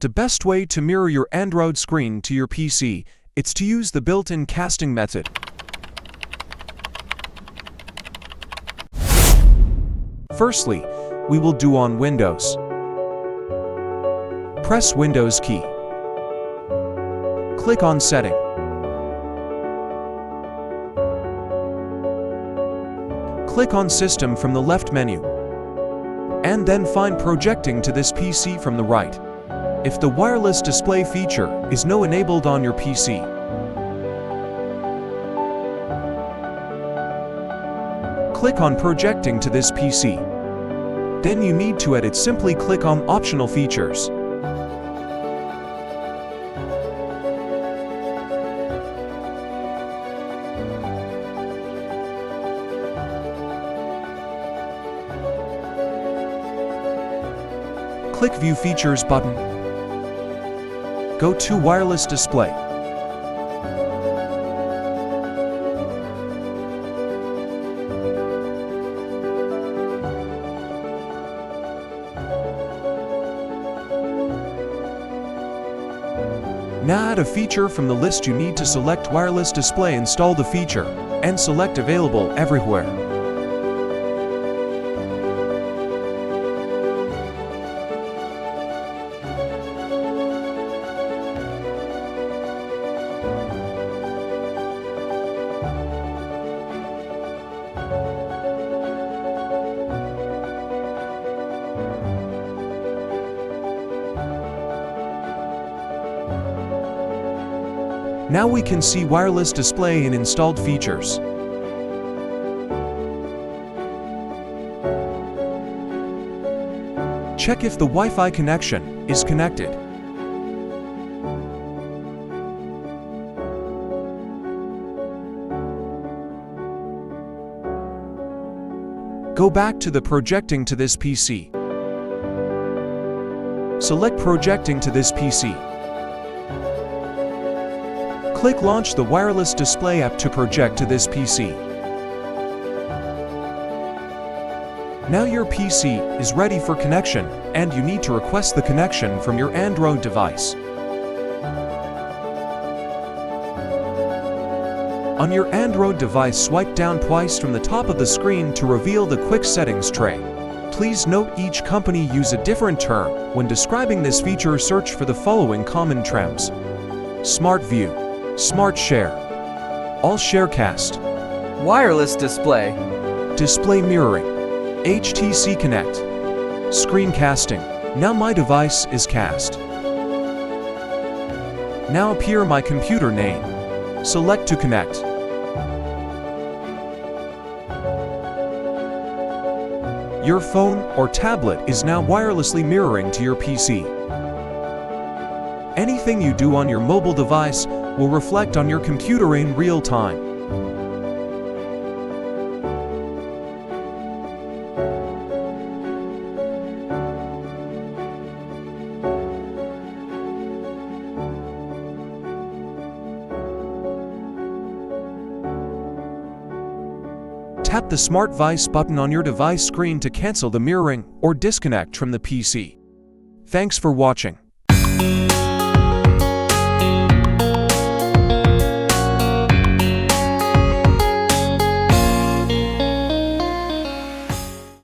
The best way to mirror your Android screen to your PC is to use the built-in casting method. Firstly, we will do on Windows. Press Windows key. Click on Setting. Click on System from the left menu. And then find Projecting to this PC from the right. If the wireless display feature is not enabled on your PC, click on Projecting to this PC. Then you need to edit. Simply click on Optional Features. Click View Features button. Go to Wireless Display. Now add a feature from the list. You need to select Wireless Display, install the feature, and select Available Everywhere. Now we can see wireless display and installed features. Check if the Wi-Fi connection is connected. Go back to the Projecting to this PC. Select Projecting to this PC. Click Launch the wireless display app to project to this PC. Now your PC is ready for connection, and you need to request the connection from your Android device. On your Android device, swipe down twice from the top of the screen to reveal the Quick Settings tray. Please note each company use a different term when describing this feature. Search for the following common terms: Smart View, Smart Share, All Sharecast, Wireless Display, Display Mirroring, HTC Connect, Screencasting. Now my device is cast. Now appear my computer name. Select to connect. Your phone or tablet is now wirelessly mirroring to your PC. Anything you do on your mobile device will reflect on your computer in real time. Tap the Smart Device button on your device screen to cancel the mirroring or disconnect from the PC. Thanks for watching.